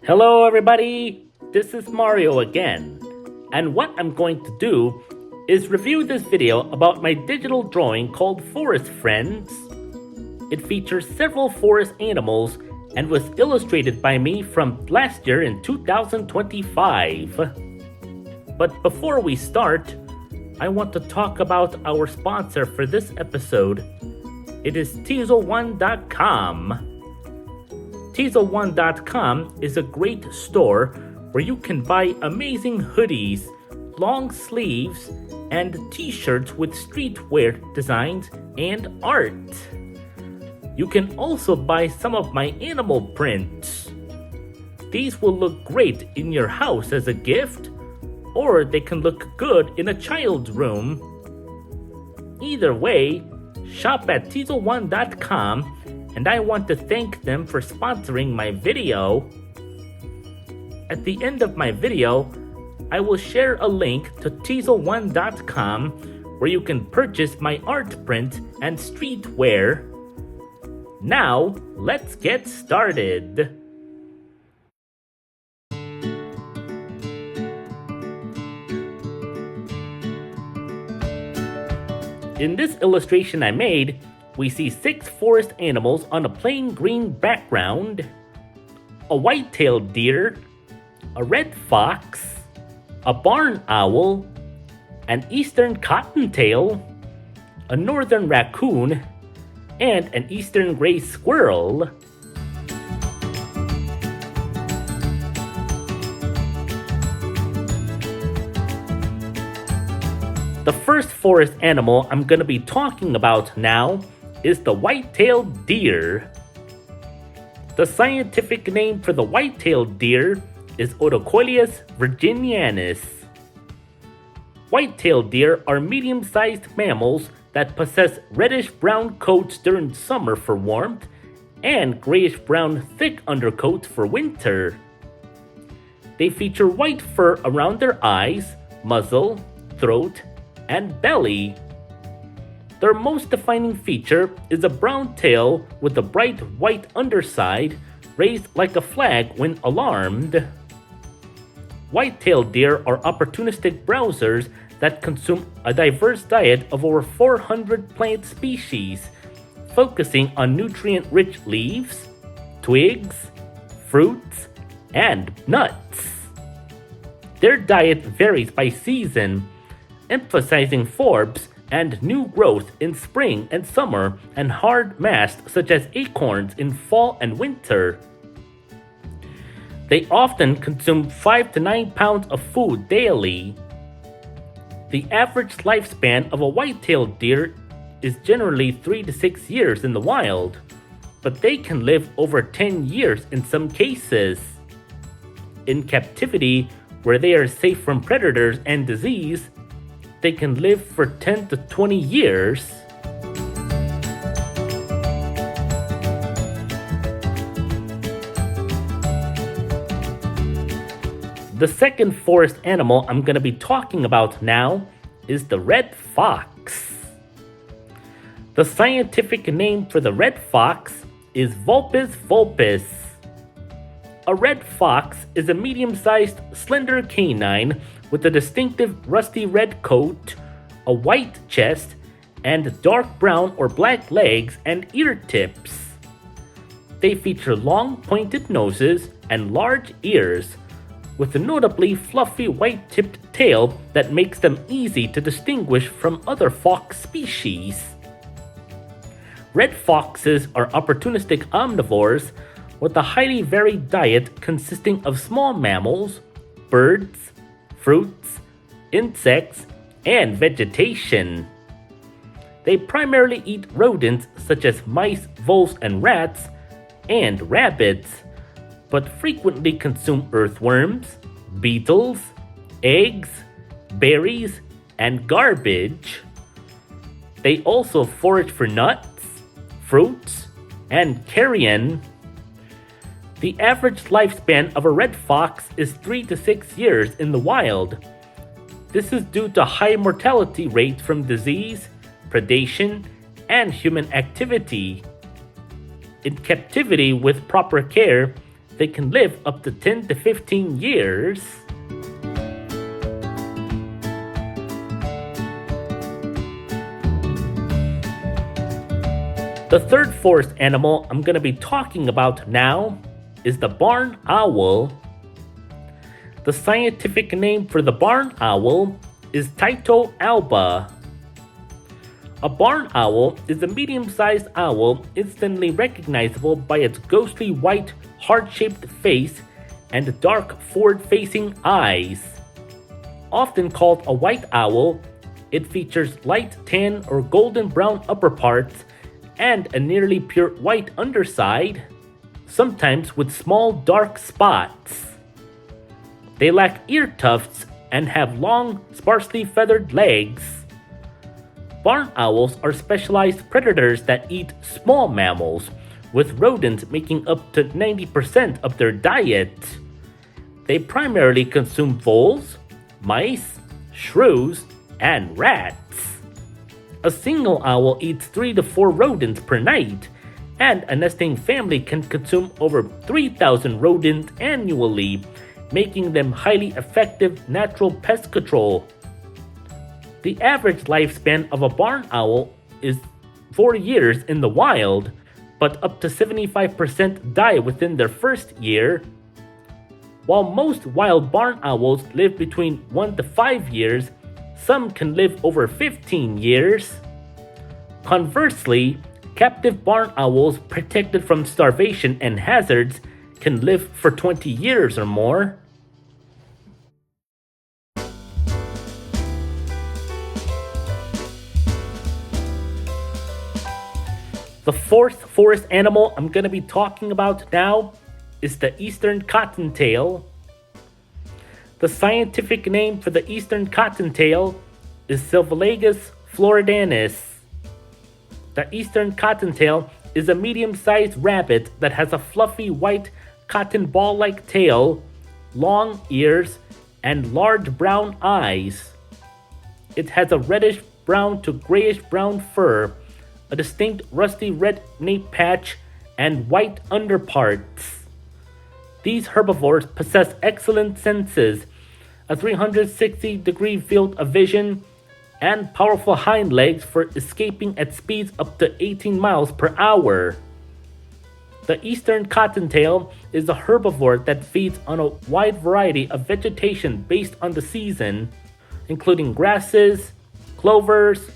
Hello everybody, this is Mario again, and what I'm going to do is review this video about my digital drawing called Forest Friends. It features several forest animals and was illustrated by me from last year in 2025. But before we start, I want to talk about our sponsor for this episode. It is Teasel1.com. Teasel1.com is a great store where you can buy amazing hoodies, long sleeves, and t-shirts with streetwear designs and art. You can also buy some of my animal prints. These will look great in your house as a gift, or they can look good in a child's room. Either way, shop at Teasel1.com, and I want to thank them for sponsoring my video. At the end of my video, I will share a link to Teasel1.com where you can purchase my art print and streetwear. Now, let's get started. In this illustration I made, we see 6 forest animals on a plain green background: a white-tailed deer, a red fox, a barn owl, an eastern cottontail, a northern raccoon, and an eastern gray squirrel. The first forest animal I'm going to be talking about now is the white-tailed deer. The scientific name for the white-tailed deer is Odocoileus virginianus. White-tailed deer are medium-sized mammals that possess reddish-brown coats during summer for warmth and grayish-brown thick undercoats for winter. They feature white fur around their eyes, muzzle, throat, and belly. Their most defining feature is a brown tail with a bright white underside raised like a flag when alarmed. White-tailed deer are opportunistic browsers that consume a diverse diet of over 400 plant species, focusing on nutrient-rich leaves, twigs, fruits, and nuts. Their diet varies by season, emphasizing forbs and new growth in spring and summer, and hard mast such as acorns in fall and winter. They often consume 5 to 9 pounds of food daily. The average lifespan of a white-tailed deer is generally 3 to 6 years in the wild, but they can live over 10 years in some cases. In captivity, where they are safe from predators and disease, they can live for 10 to 20 years. The second forest animal I'm going to be talking about now is the red fox. The scientific name for the red fox is Vulpes vulpes. A red fox is a medium-sized, slender canine with a distinctive rusty red coat, a white chest, and dark brown or black legs and ear tips. They feature long pointed noses and large ears, with a notably fluffy white-tipped tail that makes them easy to distinguish from other fox species. Red foxes are opportunistic omnivores with a highly varied diet consisting of small mammals, birds, fruits, insects, and vegetation. They primarily eat rodents such as mice, voles, and rats, and rabbits, but frequently consume earthworms, beetles, eggs, berries, and garbage. They also forage for nuts, fruits, and carrion. The average lifespan of a red fox is 3 to 6 years in the wild. This is due to high mortality rate from disease, predation, and human activity. In captivity with proper care, they can live up to 10 to 15 years. The third forest animal I'm going to be talking about now is the barn owl. The scientific name for the barn owl is Tyto alba. A barn owl is a medium-sized owl instantly recognizable by its ghostly white, heart-shaped face and dark forward-facing eyes. Often called a white owl, it features light tan or golden brown upper parts and a nearly pure white underside, sometimes with small dark spots. They lack ear tufts and have long, sparsely feathered legs. Barn owls are specialized predators that eat small mammals, with rodents making up to 90% of their diet. They primarily consume voles, mice, shrews, and rats. A single owl eats 3 to 4 rodents per night, and a nesting family can consume over 3,000 rodents annually, making them highly effective natural pest control. The average lifespan of a barn owl is 4 years in the wild, but up to 75% die within their first year. While most wild barn owls live between 1 to 5 years, some can live over 15 years. Conversely, captive barn owls protected from starvation and hazards can live for 20 years or more. The fourth forest animal I'm going to be talking about now is the eastern cottontail. The scientific name for the eastern cottontail is Silvalagus floridanus. The eastern cottontail is a medium-sized rabbit that has a fluffy white cotton ball-like tail, long ears, and large brown eyes. It has a reddish-brown to grayish-brown fur, a distinct rusty red nape patch, and white underparts. These herbivores possess excellent senses, a 360-degree field of vision, and powerful hind legs for escaping at speeds up to 18 miles per hour. The eastern cottontail is a herbivore that feeds on a wide variety of vegetation based on the season, including grasses, clovers,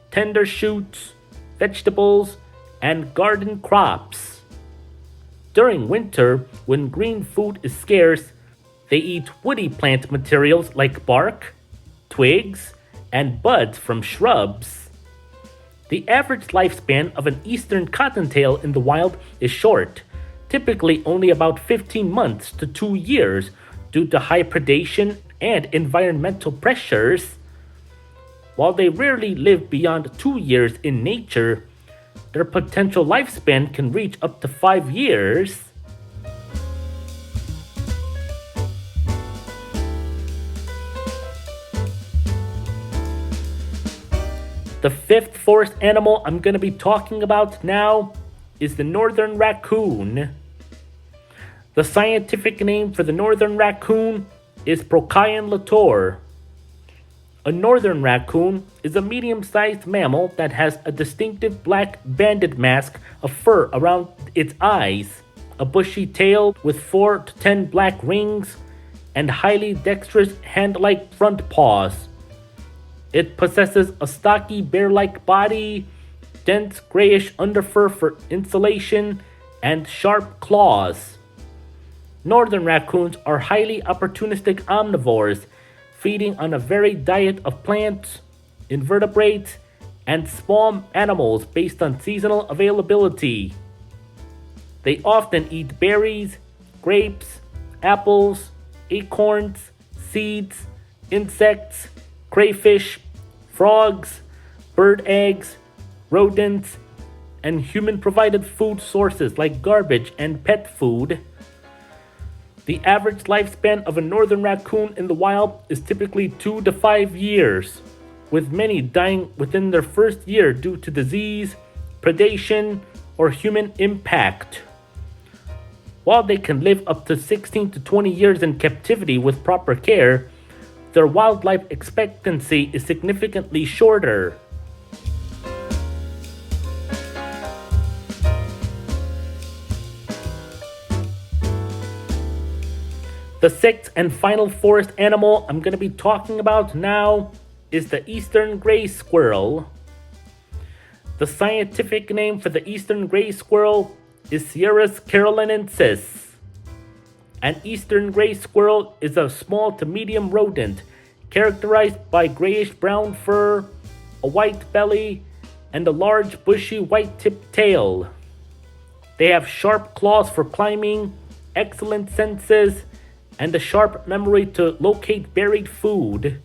tender shoots, vegetables, and garden crops. During winter, when green food is scarce, they eat woody plant materials like bark, twigs, and buds from shrubs. The average lifespan of an eastern cottontail in the wild is short, typically only about 15 months to 2 years due to high predation and environmental pressures. While they rarely live beyond 2 years in nature, their potential lifespan can reach up to 5 years. The fifth forest animal I'm going to be talking about now is the northern raccoon. The scientific name for the northern raccoon is Procyon lator. A northern raccoon is a medium-sized mammal that has a distinctive black banded mask of fur around its eyes, a bushy tail with 4 to 10 black rings, and highly dexterous hand-like front paws. It possesses a stocky bear-like body, dense grayish underfur for insulation, and sharp claws. Northern raccoons are highly opportunistic omnivores, feeding on a varied diet of plants, invertebrates, and small animals based on seasonal availability. They often eat berries, grapes, apples, acorns, seeds, insects, crayfish, frogs, bird eggs, rodents, and human-provided food sources like garbage and pet food. The average lifespan of a northern raccoon in the wild is typically 2 to 5 years, with many dying within their first year due to disease, predation, or human impact. While they can live up to 16 to 20 years in captivity with proper care, their wildlife expectancy is significantly shorter. The sixth and final forest animal I'm going to be talking about now is the eastern gray squirrel. The scientific name for the eastern gray squirrel is Sierras carolinensis. An eastern gray squirrel is a small to medium rodent characterized by grayish-brown fur, a white belly, and a large bushy white-tipped tail. They have sharp claws for climbing, excellent senses, and a sharp memory to locate buried food.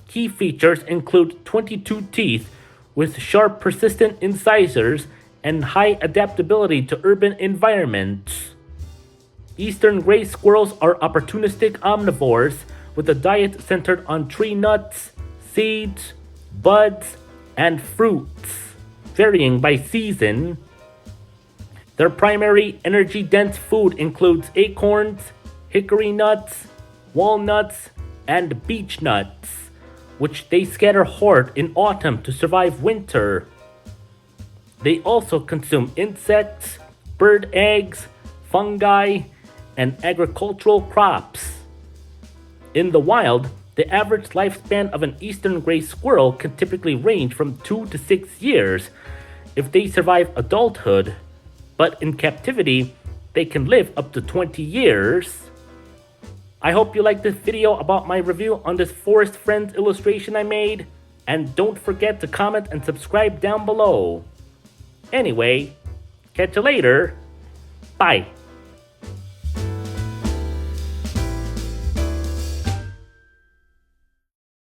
Key features include 22 teeth with sharp persistent incisors and high adaptability to urban environments. Eastern gray squirrels are opportunistic omnivores with a diet centered on tree nuts, seeds, buds, and fruits, varying by season. Their primary energy-dense food includes acorns, hickory nuts, walnuts, and beech nuts, which they scatter hoard in autumn to survive winter. They also consume insects, bird eggs, fungi, and agricultural crops. In the wild, the average lifespan of an eastern gray squirrel can typically range from 2 to 6 years if they survive adulthood, but in captivity, they can live up to 20 years. I hope you liked this video about my review on this Forest Friends illustration I made, and don't forget to comment and subscribe down below. Anyway, catch you later. Bye.